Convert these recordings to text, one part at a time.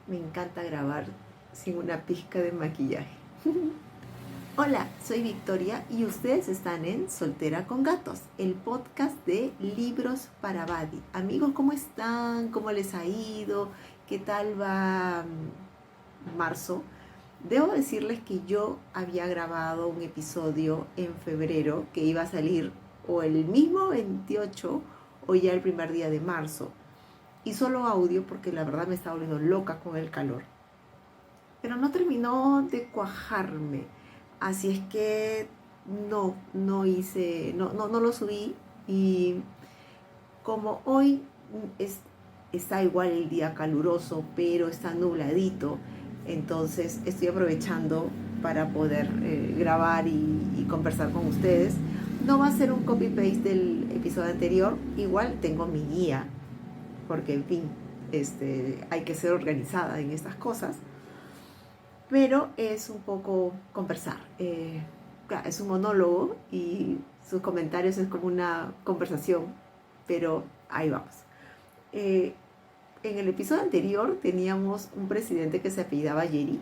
Me encanta grabar sin una pizca de maquillaje. Hola, soy Victoria y ustedes están en Soltera con Gatos, el podcast de libros para Buddy. Amigos, ¿cómo están? ¿Cómo les ha ido? ¿Qué tal va marzo? Debo decirles que yo había grabado un episodio en febrero que iba a salir o el mismo 28 o ya el primer día de marzo. Y solo audio porque la verdad me estaba volviendo loca con el calor. Pero no terminó de cuajarme. Así es que no lo subí. Y como hoy está igual el día caluroso, pero está nubladito, entonces estoy aprovechando para poder grabar y conversar con ustedes. No va a ser un copy-paste del episodio anterior, igual tengo mi guía, porque en fin, hay que ser organizada en estas cosas, pero es un poco conversar. Es un monólogo y sus comentarios es como una conversación, pero ahí vamos. Eh, en el episodio anterior teníamos un presidente que se apellidaba Geri,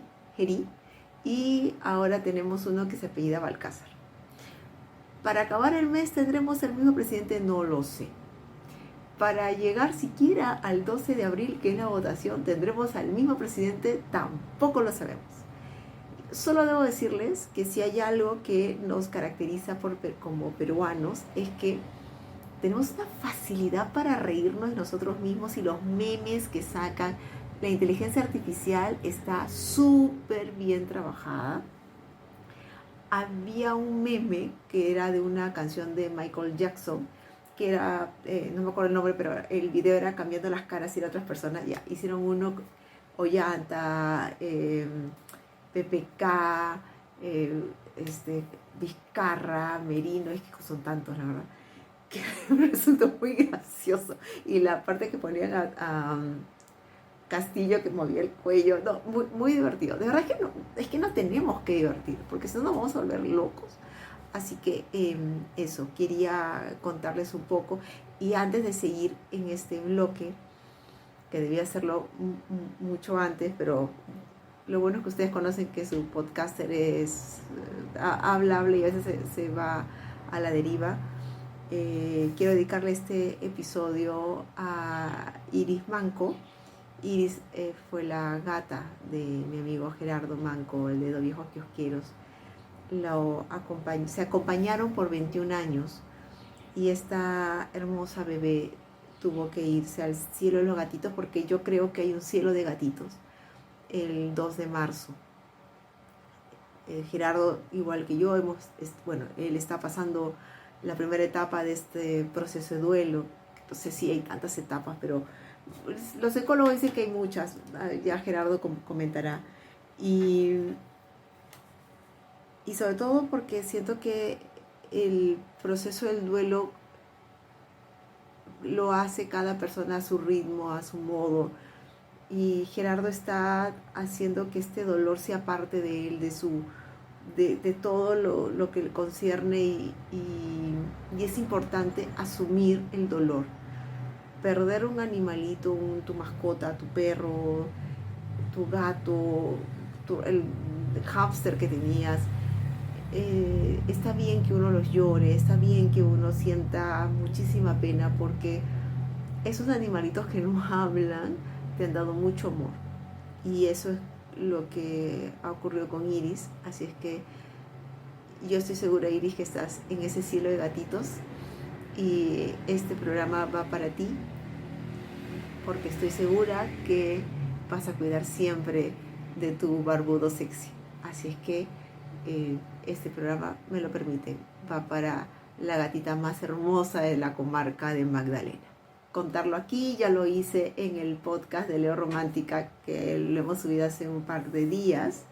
y ahora tenemos uno que se apellida Balcázar. Para acabar el mes tendremos el mismo presidente, no lo sé. Para llegar siquiera al 12 de abril, que es la votación, tendremos al mismo presidente, tampoco lo sabemos. Solo debo decirles que si hay algo que nos caracteriza como peruanos es que tenemos una facilidad para reírnos de nosotros mismos y los memes que sacan. La inteligencia artificial está súper bien trabajada. Había un meme que era de una canción de Michael Jackson, que era, no me acuerdo el nombre, pero el video era cambiando las caras y las otras personas. Ya hicieron uno, Ollanta, PPK, Vizcarra, Merino, es que son tantos, la verdad, que me resultó muy gracioso. Y la parte que ponían a Castillo que movía el cuello, no, muy divertido. De verdad es que no tenemos que divertir, porque si no nos vamos a volver locos. Así que eso, quería contarles un poco. Y antes de seguir en este bloque, que debía hacerlo mucho antes, pero lo bueno es que ustedes conocen que su podcaster es habla y a veces se va a la deriva. Quiero dedicarle este episodio a Iris Manco. Iris fue la gata de mi amigo Gerardo Manco, el de Dos Viejos Kiosqueros. Se acompañaron por 21 años y esta hermosa bebé tuvo que irse al cielo de los gatitos, porque yo creo que hay un cielo de gatitos el 2 de marzo. Gerardo, igual que yo, él está pasando la primera etapa de este proceso de duelo. No sé si hay tantas etapas, pero los psicólogos dicen que hay muchas. Ya Gerardo comentará. Y sobre todo porque siento que el proceso del duelo lo hace cada persona a su ritmo, a su modo. Y Gerardo está haciendo que este dolor sea parte de él, de todo lo que le concierne, y es importante asumir el dolor. Perder un animalito, tu mascota, tu perro, tu gato, el hámster que tenías, está bien que uno los llore, está bien que uno sienta muchísima pena, porque esos animalitos que no hablan te han dado mucho amor. Y eso es lo que ha ocurrido con Iris. Así es que yo estoy segura, Iris, que estás en ese cielo de gatitos, y este programa va para ti, porque estoy segura que vas a cuidar siempre de tu barbudo sexy. Así es que este programa, me lo permite, va para la gatita más hermosa de la comarca de Magdalena. Contarlo aquí, ya lo hice en el podcast de Leo Romántica, que lo hemos subido hace un par de días.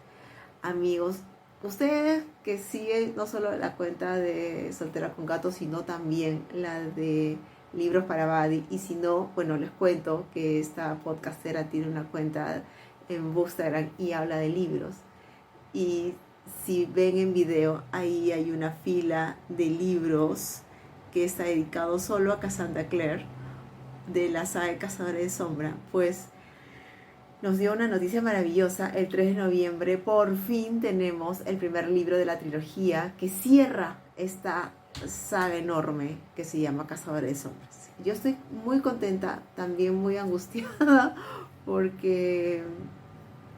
Amigos, ustedes que siguen no solo la cuenta de Soltera con Gatos, sino también la de Libros para Buddy, y si no, bueno, les cuento que esta podcastera tiene una cuenta en Bookstagram y habla de libros. Y si ven en video, ahí hay una fila de libros que está dedicado solo a Cassandra Clare, de la saga de Cazadores de Sombra. Pues nos dio una noticia maravillosa. El 3 de noviembre por fin tenemos el primer libro de la trilogía que cierra esta saga enorme que se llama Cazadores de Sombras. Yo estoy muy contenta, también muy angustiada, porque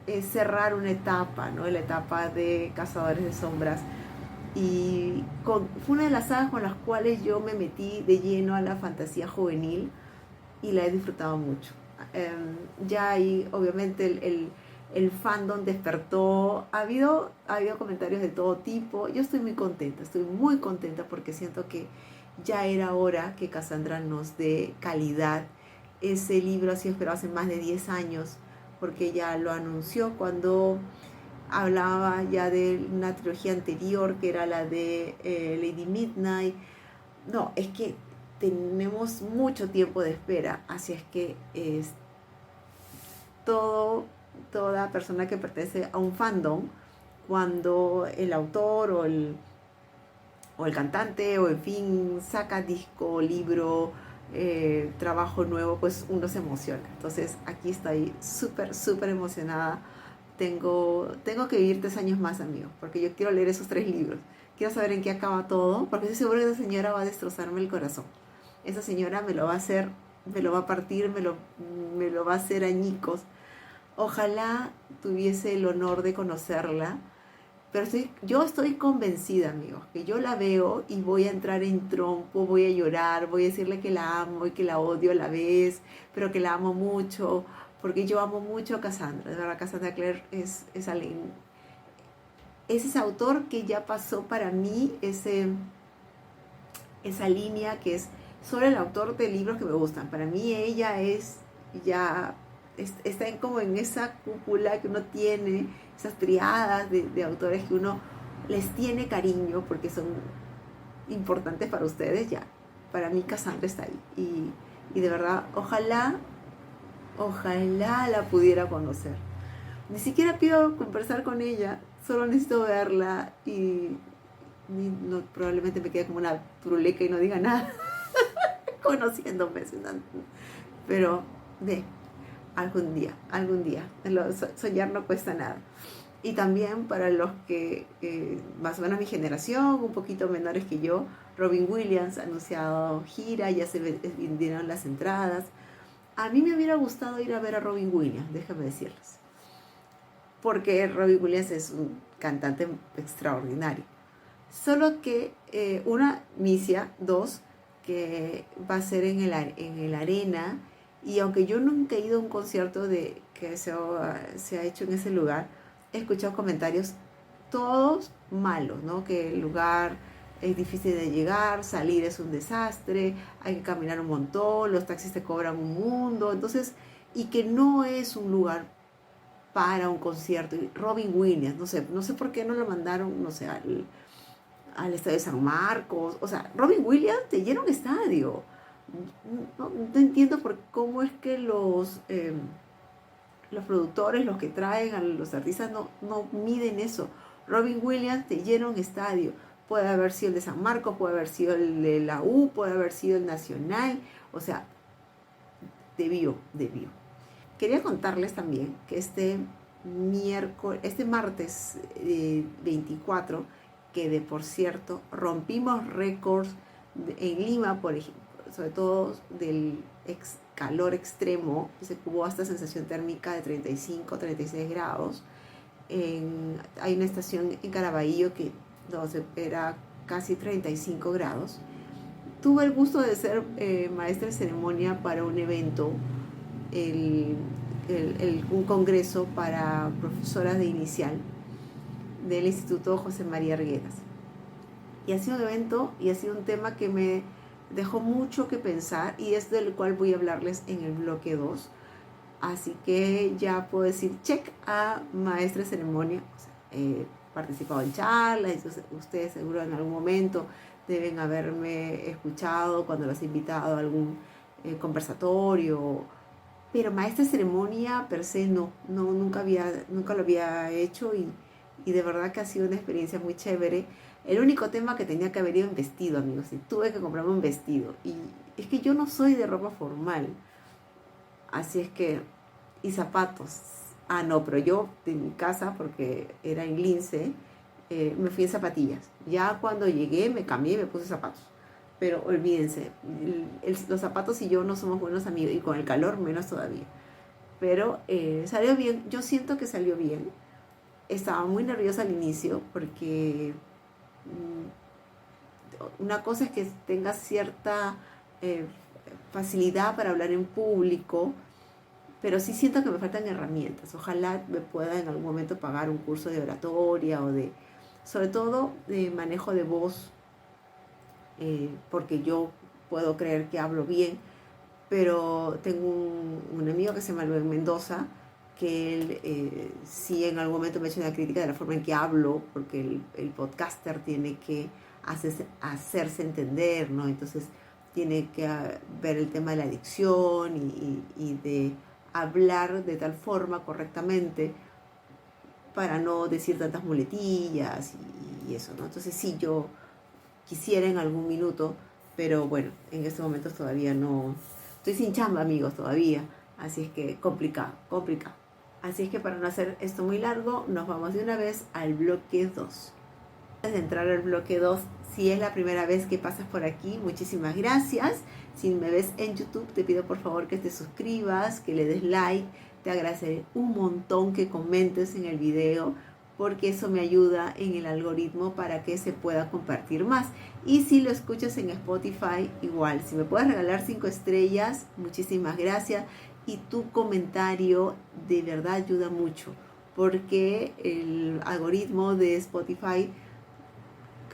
es cerrar una etapa, ¿no? La etapa de Cazadores de Sombras. Y fue una de las sagas con las cuales yo me metí de lleno a la fantasía juvenil y la he disfrutado mucho. Ya ahí, obviamente, el fandom despertó. Ha habido comentarios de todo tipo. Yo estoy muy contenta porque siento que ya era hora que Cassandra nos dé calidad. Ese libro ha sido esperado hace más de 10 años porque ya lo anunció cuando hablaba ya de una trilogía anterior que era la de Lady Midnight. No, es que tenemos mucho tiempo de espera, así es que toda persona que pertenece a un fandom, cuando el autor o el cantante o en fin saca disco, libro, trabajo nuevo, pues uno se emociona. Entonces aquí estoy súper emocionada. Tengo que vivir 3 años más, amigos, porque yo quiero leer esos 3 libros. Quiero saber en qué acaba todo, porque estoy segura que esa señora va a destrozarme el corazón. Esa señora me lo va a hacer, me lo va a partir, me lo va a hacer añicos. Ojalá tuviese el honor de conocerla, pero yo estoy convencida, amigos, que yo la veo y voy a entrar en trompo, voy a llorar, voy a decirle que la amo y que la odio a la vez, pero que la amo mucho, porque yo amo mucho a Cassandra. De verdad, Cassandra Clare es alguien, es ese autor que ya pasó para mí esa línea que es solo el autor de libros que me gustan. Para mí ella está como en esa cúpula que uno tiene, esas triadas de autores que uno les tiene cariño porque son importantes para ustedes. Ya, para mí Cassandra está ahí. Y de verdad, ojalá la pudiera conocer. Ni siquiera pido conversar con ella, solo necesito verla y no, probablemente me quede como una turuleca y no diga nada, conociéndome. Pero algún día, soñar no cuesta nada. Y también para los que, más o menos mi generación, un poquito menores que yo, Robin Williams ha anunciado gira, ya se vendieron las entradas. A mí me hubiera gustado ir a ver a Robin Williams, déjame decirles, porque Robin Williams es un cantante extraordinario. Solo que una, Misia, dos, que va a ser en el Arena, y aunque yo nunca he ido a un concierto que se ha hecho en ese lugar, he escuchado comentarios todos malos, ¿no? Que el lugar es difícil de llegar, salir es un desastre, hay que caminar un montón, los taxis te cobran un mundo, entonces, y que no es un lugar para un concierto. Robin Williams, no sé por qué no lo mandaron, no sé, al estadio de San Marcos. O sea, Robin Williams te llena un estadio. No entiendo cómo es que los productores, los que traen a los artistas, no miden eso. Robin Williams te llena un estadio. Puede haber sido el de San Marcos, puede haber sido el de la U, puede haber sido el Nacional. O sea, debió. Quería contarles también que este martes 24, que por cierto rompimos récords en Lima, por ejemplo, sobre todo del calor extremo, se hubo hasta sensación térmica de 35, 36 grados. Hay una estación en Caraballo que era casi 35 grados. Tuve el gusto de ser maestra de ceremonia para un evento, un congreso para profesoras de inicial del Instituto José María Arguedas. Y ha sido un evento y ha sido un tema que me dejó mucho que pensar y es del cual voy a hablarles en el bloque 2. Así que ya puedo decir check a maestra de ceremonia. O sea, he participado en charlas, ustedes seguro en algún momento deben haberme escuchado cuando los he invitado a algún conversatorio, pero maestra de ceremonia per se nunca lo había hecho y de verdad que ha sido una experiencia muy chévere. El único tema que tenía que haber ido en vestido, amigos, y tuve que comprarme un vestido. Y es que yo no soy de ropa formal, así es que, y zapatos. Ah, no, pero yo de mi casa, porque era en Lince, me fui en zapatillas. Ya cuando llegué me cambié y me puse zapatos. Pero olvídense, los zapatos y yo no somos buenos amigos y con el calor menos todavía. Pero salió bien, yo siento que salió bien. Estaba muy nerviosa al inicio porque una cosa es que tengas cierta eh, facilidad para hablar en público, pero sí siento que me faltan herramientas. Ojalá me pueda en algún momento pagar un curso de oratoria o de, sobre todo, de manejo de voz, porque yo puedo creer que hablo bien, pero tengo un amigo que se llama Luis Mendoza, que él sí en algún momento me ha hecho una crítica de la forma en que hablo, porque el podcaster tiene que hacerse entender, ¿no? Entonces tiene que ver el tema de la dicción y de hablar de tal forma correctamente para no decir tantas muletillas y eso, ¿no? Entonces sí, yo quisiera en algún minuto, pero bueno, en estos momentos todavía no. Estoy sin chamba, amigos, todavía. Así es que complicado, complicado. Así es que para no hacer esto muy largo, nos vamos de una vez al bloque 2. Antes de entrar al bloque 2, si es la primera vez que pasas por aquí, muchísimas gracias. Si me ves en YouTube, te pido por favor que te suscribas, que le des like. Te agradeceré un montón que comentes en el video, porque eso me ayuda en el algoritmo para que se pueda compartir más. Y si lo escuchas en Spotify, igual, si me puedes regalar 5 estrellas, muchísimas gracias. Y tu comentario de verdad ayuda mucho, porque el algoritmo de Spotify,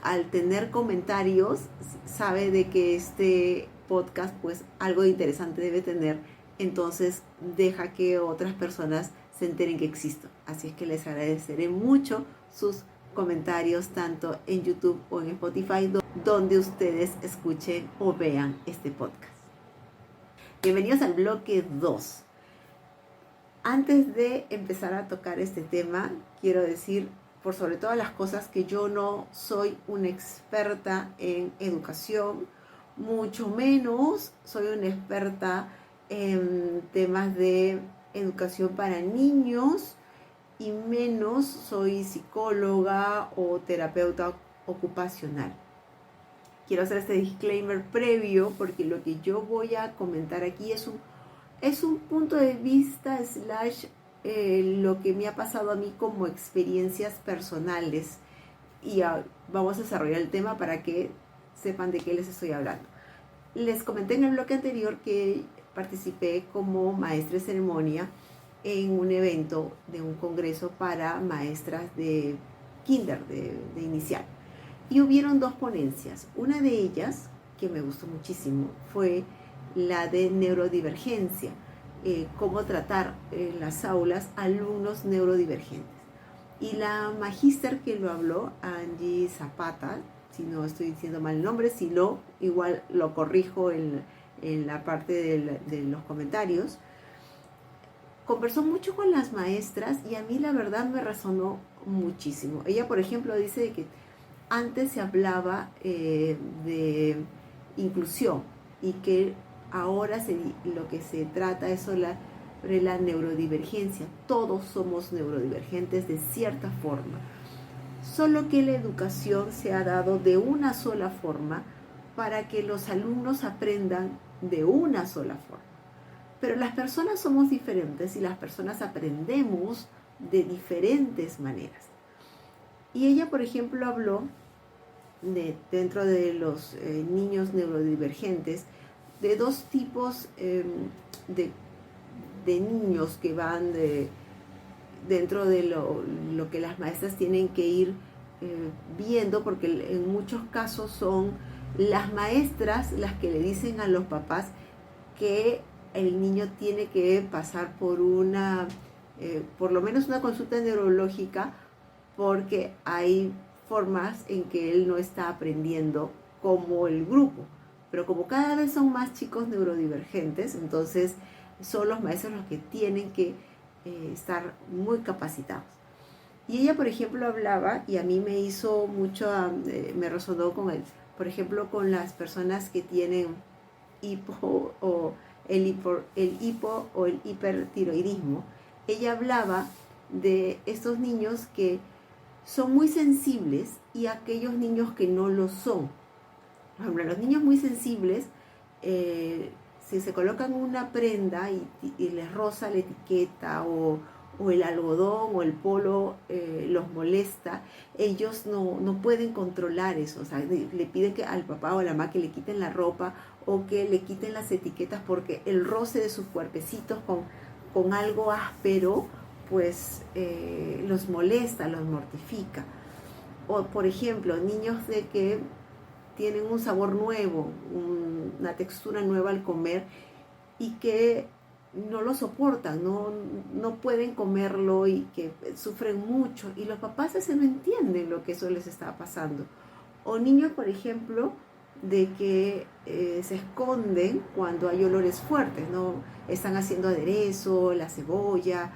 al tener comentarios, sabe de que este podcast pues algo de interesante debe tener, entonces deja que otras personas se enteren que existo. Así es que les agradeceré mucho sus comentarios tanto en YouTube o en Spotify, donde ustedes escuchen o vean este podcast. Bienvenidos al bloque 2. Antes de empezar a tocar este tema, quiero decir por sobre todas las cosas que yo no soy una experta en educación, mucho menos soy una experta en temas de educación para niños y menos soy psicóloga o terapeuta ocupacional. Quiero hacer este disclaimer previo porque lo que yo voy a comentar aquí es un punto de vista / lo que me ha pasado a mí como experiencias personales y vamos a desarrollar el tema para que sepan de qué les estoy hablando. Les comenté en el bloque anterior que participé como maestra de ceremonia en un evento de un congreso para maestras de kinder, de inicial, y hubieron 2 ponencias. Una de ellas, que me gustó muchísimo, fue la de neurodivergencia, cómo tratar en las aulas alumnos neurodivergentes. Y la magíster que lo habló, Angie Zapata, si no estoy diciendo mal el nombre, si no, igual lo corrijo en la parte de los comentarios, conversó mucho con las maestras y a mí la verdad me resonó muchísimo. Ella, por ejemplo, dice que antes se hablaba de inclusión y que ahora lo que se trata es sobre la neurodivergencia. Todos somos neurodivergentes de cierta forma, solo que la educación se ha dado de una sola forma para que los alumnos aprendan de una sola forma. Pero las personas somos diferentes y las personas aprendemos de diferentes maneras. Y ella, por ejemplo, habló dentro de los niños neurodivergentes de 2 tipos de niños que van dentro de lo que las maestras tienen que ir viendo, porque en muchos casos son las maestras las que le dicen a los papás que el niño tiene que pasar por por lo menos una consulta neurológica, porque hay formas en que él no está aprendiendo como el grupo. Pero como cada vez son más chicos neurodivergentes, entonces son los maestros los que tienen que estar muy capacitados. Y ella, por ejemplo, hablaba, y a mí me hizo mucho, me resonó con él, por ejemplo, con las personas que tienen hipo o el hipo o el hipertiroidismo, ella hablaba de estos niños que son muy sensibles y aquellos niños que no lo son. Por ejemplo, los niños muy sensibles, si se colocan una prenda y les roza la etiqueta o el algodón o el polo los molesta, ellos no pueden controlar eso. O sea, le piden que al papá o a la mamá que le quiten la ropa o que le quiten las etiquetas porque el roce de sus cuerpecitos con algo áspero, pues los molesta, los mortifica. O por ejemplo, niños de que tienen un sabor nuevo, una textura nueva al comer y que no lo soportan, no pueden comerlo y que sufren mucho. Y los papás no entienden lo que eso les está pasando. O niños, por ejemplo, de que se esconden cuando hay olores fuertes, ¿no? Están haciendo aderezo, la cebolla,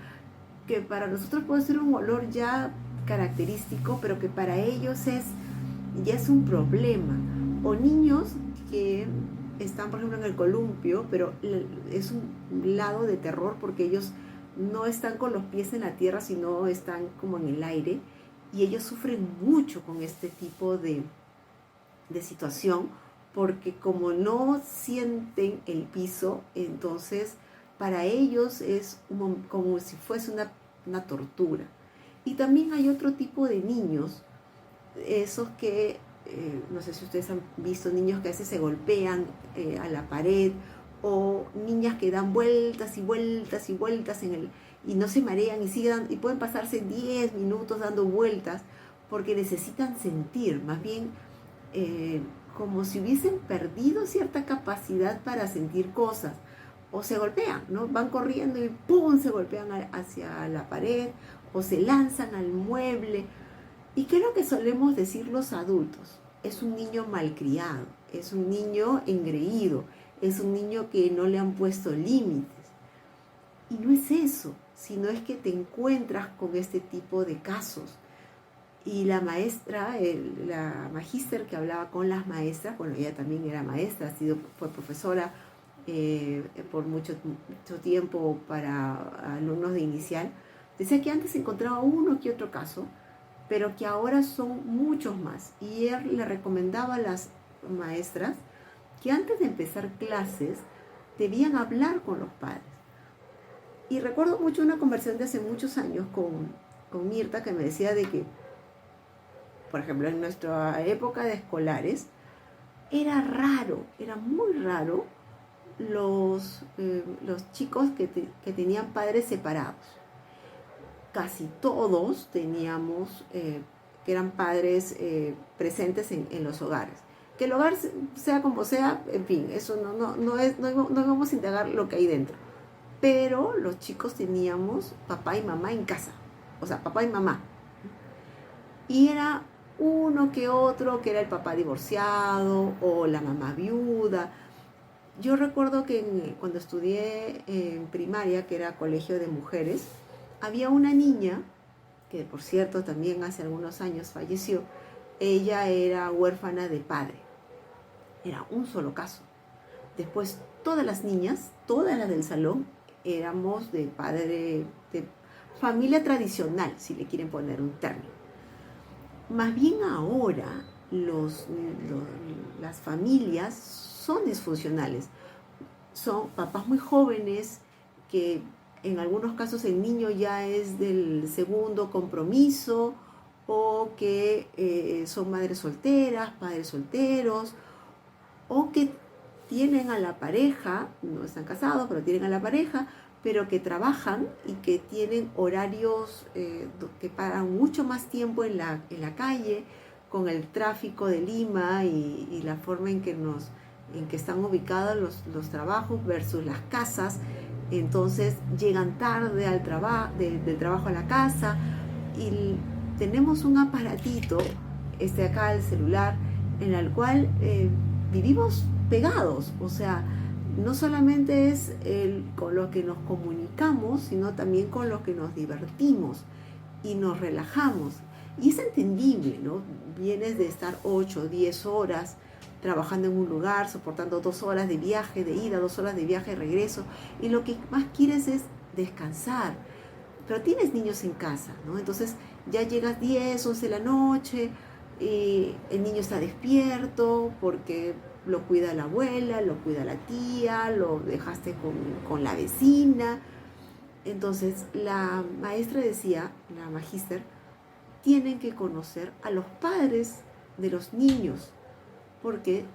que para nosotros puede ser un olor ya característico, pero que para ellos ya es un problema. O niños que están, por ejemplo, en el columpio, pero es un lado de terror porque ellos no están con los pies en la tierra, sino están como en el aire, y ellos sufren mucho con este tipo de situación, porque como no sienten el piso, entonces para ellos es como si fuese una tortura. Y también hay otro tipo de niños, esos que, no sé si ustedes han visto niños que a veces se golpean a la pared, o niñas que dan vueltas y vueltas y vueltas y no se marean y pueden pasarse 10 minutos dando vueltas porque necesitan sentir, más bien como si hubiesen perdido cierta capacidad para sentir cosas, o se golpean, ¿no? Van corriendo y ¡pum!, se golpean hacia la pared o se lanzan al mueble. ¿Y qué es lo que solemos decir los adultos? Es un niño malcriado, es un niño engreído, es un niño que no le han puesto límites. Y no es eso, sino es que te encuentras con este tipo de casos. Y la maestra, la magíster que hablaba con las maestras, bueno, ella también era maestra, fue profesora por mucho tiempo para alumnos de inicial, decía que antes se encontraba uno que otro caso, pero que ahora son muchos más. Y él le recomendaba a las maestras que antes de empezar clases debían hablar con los padres. Y recuerdo mucho una conversación de hace muchos años con Mirta, que me decía de que, por ejemplo, en nuestra época de escolares, era muy raro los chicos que tenían padres separados. Casi todos teníamos que eran padres presentes en los hogares. Que el hogar sea como sea, en fin, eso no vamos a indagar lo que hay dentro. Pero los chicos teníamos papá y mamá en casa, o sea, papá y mamá. Y era uno que otro que era el papá divorciado o la mamá viuda. Yo recuerdo que cuando estudié en primaria, que era colegio de mujeres, había una niña, que por cierto también hace algunos años falleció. Ella era huérfana de padre. Era un solo caso. Después todas las niñas, todas las del salón, éramos de padre, de familia tradicional, si le quieren poner un término. Más bien ahora las familias son disfuncionales. Son papás muy jóvenes que en algunos casos el niño ya es del segundo compromiso, o que son madres solteras, padres solteros, o que tienen a la pareja, no están casados, pero tienen a la pareja, pero que trabajan y que tienen horarios que paran mucho más tiempo en la calle, con el tráfico de Lima y la forma en que están ubicados los trabajos versus las casas. Entonces llegan tarde del trabajo a la casa, y tenemos un aparatito, acá el celular, en el cual vivimos pegados. O sea, no solamente es con lo que nos comunicamos, sino también con lo que nos divertimos y nos relajamos. Y es entendible, ¿no? Vienes de estar 8 o 10 horas trabajando en un lugar, soportando 2 horas de viaje de ida, 2 horas de viaje de regreso, y lo que más quieres es descansar. pero tienes niños en casa, ¿no? Entonces ya llegas 10, 11 de la noche, y el niño está despierto porque lo cuida la abuela, lo cuida la tía, lo dejaste con la vecina. Entonces la maestra decía, la magíster, tienen que conocer a los padres de los niños, porque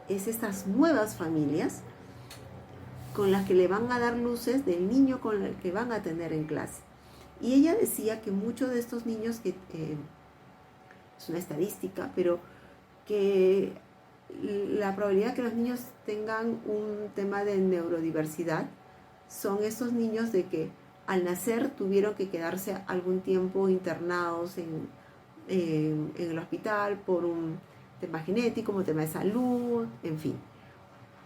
es estas nuevas familias con las que le van a dar luces del niño con el que van a tener en clase. Y ella decía que muchos de estos niños, que es una estadística, pero que la probabilidad de que los niños tengan un tema de neurodiversidad son esos niños de que al nacer tuvieron que quedarse algún tiempo internados en el hospital por un tema genético, un tema de salud, en fin.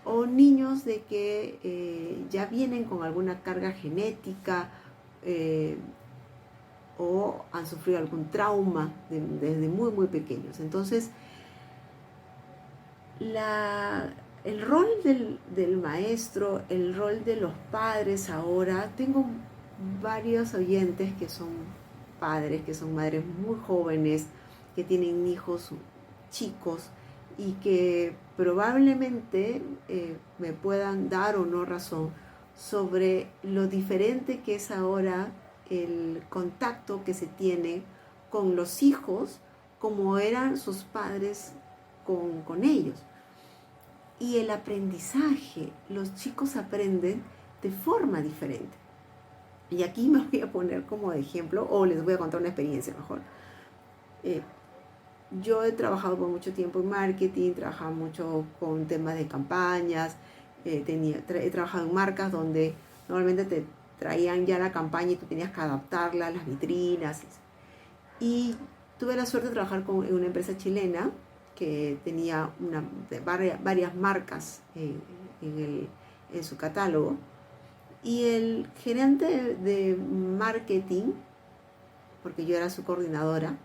O niños de que ya vienen con alguna carga genética o han sufrido algún trauma desde muy, muy pequeños. Entonces, el rol del maestro, el rol de los padres ahora, tengo varios oyentes que son padres, que son madres muy jóvenes, que tienen hijos chicos y que probablemente me puedan dar o no razón sobre lo diferente que es ahora el contacto que se tiene con los hijos como eran sus padres con ellos. Y el aprendizaje, los chicos aprenden de forma diferente. Y aquí me voy a poner como ejemplo, o les voy a contar una experiencia mejor. Yo he trabajado por mucho tiempo en marketing, trabajado mucho con temas de campañas, he trabajado en marcas donde normalmente te traían ya la campaña y tú tenías que adaptarla a las vitrinas. Y tuve la suerte de trabajar en una empresa chilena que tenía varias marcas en su catálogo. Y el gerente de marketing, porque yo era su coordinadora,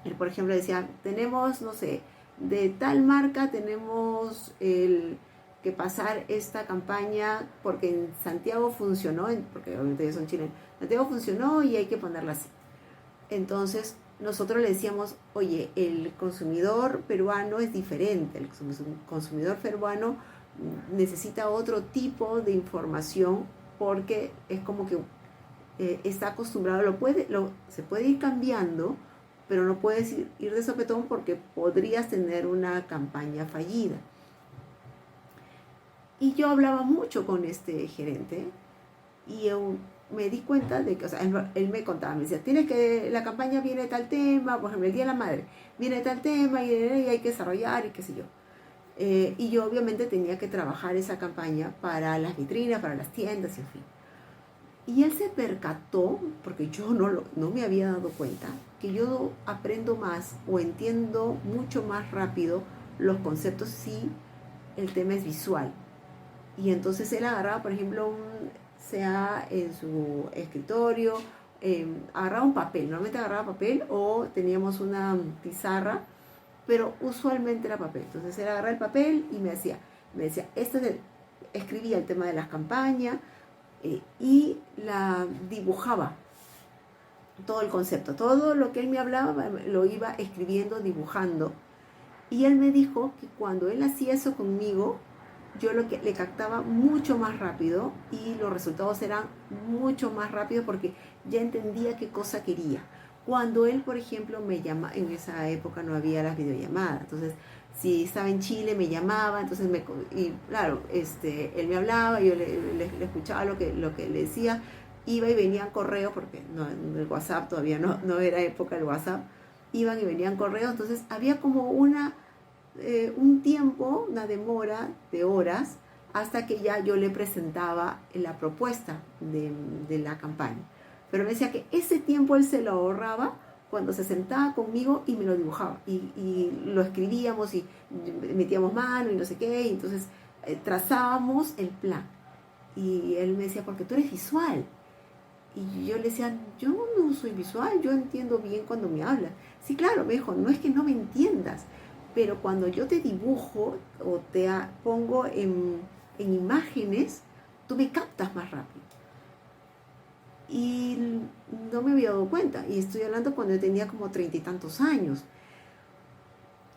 él, por ejemplo, decía, tenemos, no sé, de tal marca tenemos que pasar esta campaña porque en Santiago funcionó, porque obviamente ellos son chilenos, Santiago funcionó y hay que ponerla así. Entonces, nosotros le decíamos, oye, el consumidor peruano es diferente, el consumidor peruano necesita otro tipo de información porque es como que está acostumbrado, se puede ir cambiando, pero no puedes ir de sopetón porque podrías tener una campaña fallida. Y yo hablaba mucho con este gerente y me di cuenta de que, o sea, él me contaba, me decía, la campaña viene de tal tema, por ejemplo, el Día de la Madre, viene de tal tema y hay que desarrollar y qué sé yo. Y yo obviamente tenía que trabajar esa campaña para las vitrinas, para las tiendas, en fin. Y él se percató, porque yo no me había dado cuenta, que yo aprendo más o entiendo mucho más rápido los conceptos si el tema es visual. Y entonces él agarraba, por ejemplo, sea en su escritorio, agarraba un papel, normalmente agarraba papel o teníamos una pizarra, pero usualmente era papel. Entonces él agarraba el papel y me decía, escribía el tema de las campañas y la dibujaba, todo el concepto, todo lo que él me hablaba lo iba escribiendo, dibujando. Y él me dijo que cuando él hacía eso conmigo, yo le captaba mucho más rápido y los resultados eran mucho más rápido porque ya entendía qué cosa quería. Cuando él, por ejemplo, me llama, en esa época no había las videollamadas, entonces si estaba en Chile me llamaba, entonces y claro, él me hablaba, yo le escuchaba lo que le decía, iba y venían correos, porque no, el WhatsApp todavía no era época del WhatsApp, iban y venían correos, entonces había como un tiempo, una demora de horas, hasta que ya yo le presentaba la propuesta de la campaña. Pero me decía que ese tiempo él se lo ahorraba cuando se sentaba conmigo y me lo dibujaba. Y lo escribíamos y metíamos mano y no sé qué, y entonces trazábamos el plan. Y él me decía, porque tú eres visual. Y yo le decía, yo no soy visual, yo entiendo bien cuando me hablas. Sí, claro, me dijo, no es que no me entiendas, pero cuando yo te dibujo o te pongo en imágenes, tú me captas más rápido. y no me había dado cuenta. Y estoy hablando cuando yo tenía como 30 y tantos años.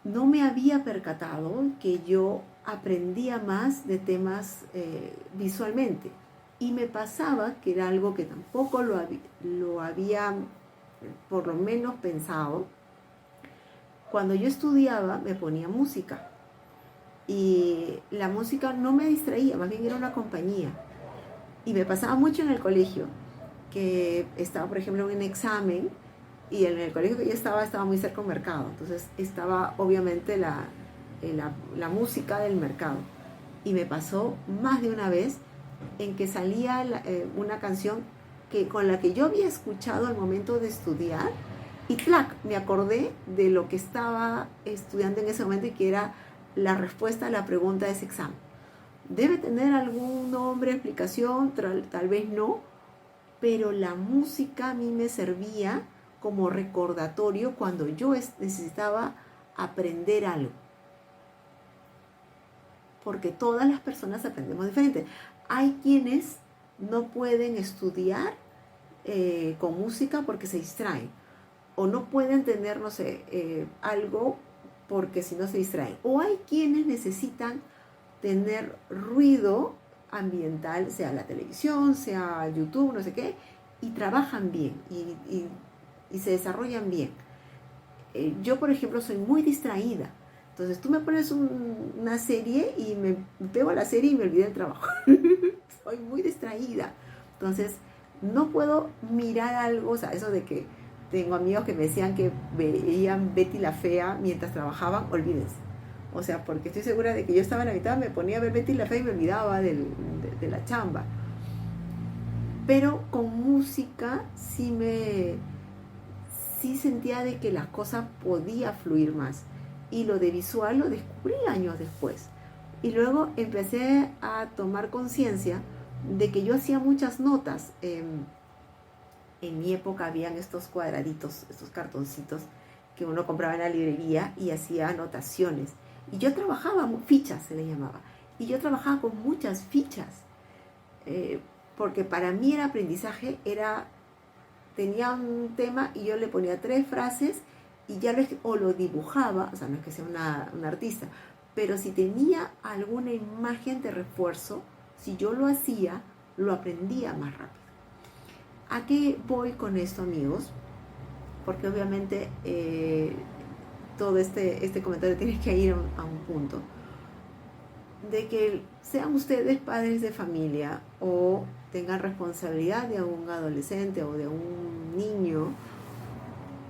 No me había percatado que yo aprendía más de temas visualmente. Y me pasaba que era algo que tampoco lo había por lo menos pensado. Cuando yo estudiaba me ponía música. Y la música no me distraía, más bien era una compañía. Y me pasaba mucho en el colegio, que estaba, por ejemplo, en un examen, y en el colegio que yo estaba muy cerca del mercado. Entonces estaba obviamente la música del mercado. Y me pasó más de una vez en que salía una canción con la que yo había escuchado al momento de estudiar, y ¡tlac! Me acordé de lo que estaba estudiando en ese momento y que era la respuesta a la pregunta de ese examen. Debe tener algún nombre, explicación, tal vez no, pero la música a mí me servía como recordatorio cuando yo necesitaba aprender algo. Porque todas las personas aprendemos diferente. Hay quienes no pueden estudiar con música porque se distraen. O no pueden tener, no sé, algo porque si no se distraen. O hay quienes necesitan tener ruido ambiental, sea la televisión, sea YouTube, no sé qué, y trabajan bien y se desarrollan bien. Yo, por ejemplo, soy muy distraída. Entonces tú me pones una serie y me pego a la serie y me olvidé del trabajo. Soy muy distraída. Entonces no puedo mirar algo, o sea, eso de que tengo amigos que me decían que veían Betty la Fea mientras trabajaban, olvídense. O sea, porque estoy segura de que yo estaba en la mitad, me ponía a ver Betty la Fea y me olvidaba de la chamba. Pero con música sí sentía de que la cosa podía fluir más. Y lo de visual lo descubrí años después. Y luego empecé a tomar conciencia de que yo hacía muchas notas. En mi época habían estos cuadraditos, estos cartoncitos que uno compraba en la librería y hacía anotaciones. Y yo trabajaba, fichas se le llamaba, y yo trabajaba con muchas fichas, porque para mí el aprendizaje tenía un tema y yo le ponía 3 frases y ya lo dibujaba, o sea, no es que sea una artista, pero si tenía alguna imagen de refuerzo, si yo lo hacía, lo aprendía más rápido. ¿A qué voy con esto, amigos? Porque obviamente todo este comentario tiene que ir a un punto. De que sean ustedes padres de familia o tengan responsabilidad de un adolescente o de un niño,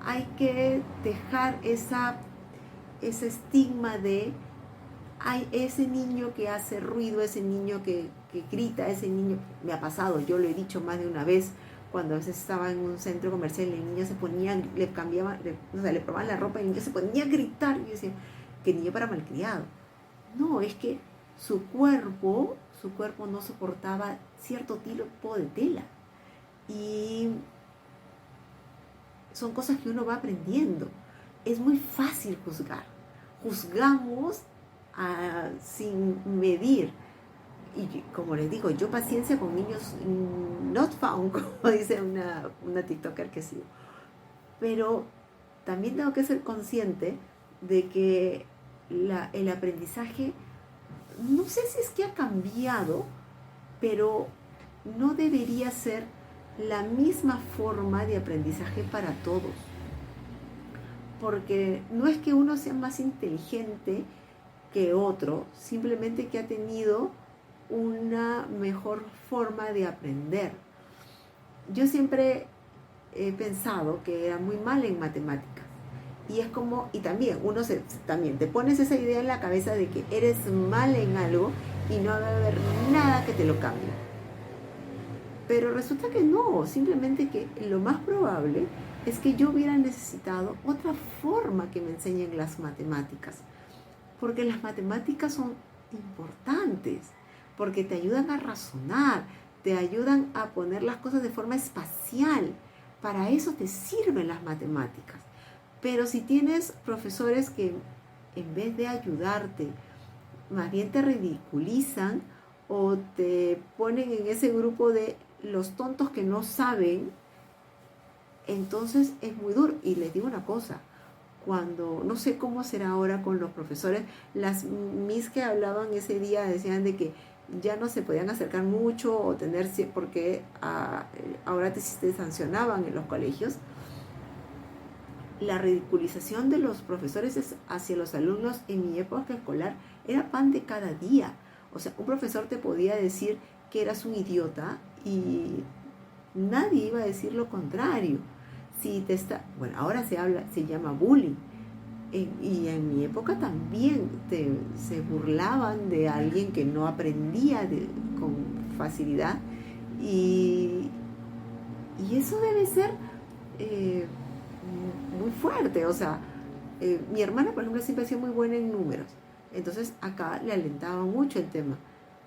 hay que dejar ese estigma de ese niño que hace ruido, ese niño que grita, ese niño. Me ha pasado, yo lo he dicho más de una vez, cuando a veces estaba en un centro comercial y el niño se ponía, le probaban la ropa y el niño se ponía a gritar. Y yo decía, ¿qué niño para malcriado? No, es que su cuerpo no soportaba cierto tipo de tela. Y son cosas que uno va aprendiendo. Es muy fácil juzgar. Juzgamos sin medir. Y como les digo, yo paciencia con niños not found, como dice una TikToker que sigo. Pero también tengo que ser consciente de que el aprendizaje, no sé si es que ha cambiado, pero no debería ser la misma forma de aprendizaje para todos. Porque no es que uno sea más inteligente que otro, simplemente que ha tenido una mejor forma de aprender. Yo siempre he pensado que era muy mal en matemáticas. Y también también te pones esa idea en la cabeza de que eres mal en algo y no va a haber nada que te lo cambie. Pero resulta que no, simplemente que lo más probable es que yo hubiera necesitado otra forma que me enseñen las matemáticas. Porque las matemáticas son importantes, porque te ayudan a razonar, te ayudan a poner las cosas de forma espacial. Para eso te sirven las matemáticas. Pero si tienes profesores que en vez de ayudarte, más bien te ridiculizan o te ponen en ese grupo de los tontos que no saben, entonces es muy duro. Y les digo una cosa, cuando, no sé cómo será ahora con los profesores, las mis que hablaban ese día decían de que ya no se podían acercar mucho o tener, porque ahora te sancionaban en los colegios. La ridiculización de los profesores hacia los alumnos en mi época escolar era pan de cada día. O sea, un profesor te podía decir que eras un idiota y nadie iba a decir lo contrario. Si te está, bueno, ahora se llama bullying. Y en mi época también se burlaban de alguien que no aprendía con facilidad. Y, y eso debe ser eh, muy fuerte. O sea, mi hermana, por ejemplo, siempre ha sido muy buena en números. Entonces acá le alentaba mucho el tema.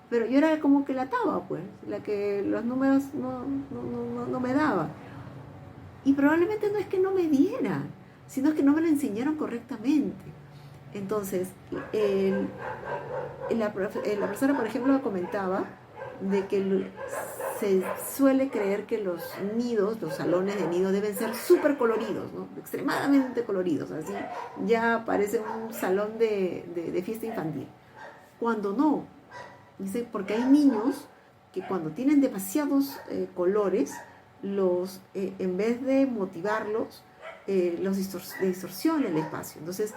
Pero yo era como que la ataba, pues, la que los números no me daba. Y probablemente no es que no me diera, sino que no me lo enseñaron correctamente. Entonces, la profesora, por ejemplo, comentaba de que se suele creer que los nidos, los salones de nido deben ser súper coloridos, ¿no? Extremadamente coloridos, así ya parece un salón de fiesta infantil. Cuando no, dice, porque hay niños que cuando tienen demasiados colores, en vez de motivarlos, los distorsiona el espacio. Entonces,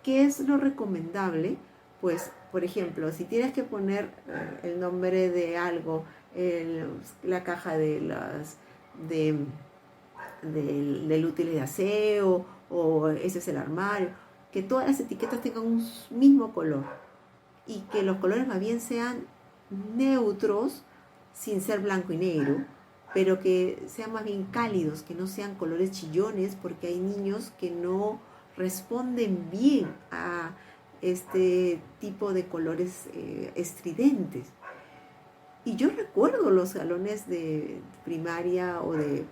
¿qué es lo recomendable? Pues, por ejemplo, si tienes que poner el nombre de algo, la caja de, del útil de aseo, o ese es el armario, que todas las etiquetas tengan un mismo color y que los colores más bien sean neutros, sin ser blanco y negro, pero que sean más bien cálidos, que no sean colores chillones, porque hay niños que no responden bien a este tipo de colores estridentes. Y yo recuerdo los salones de primaria o de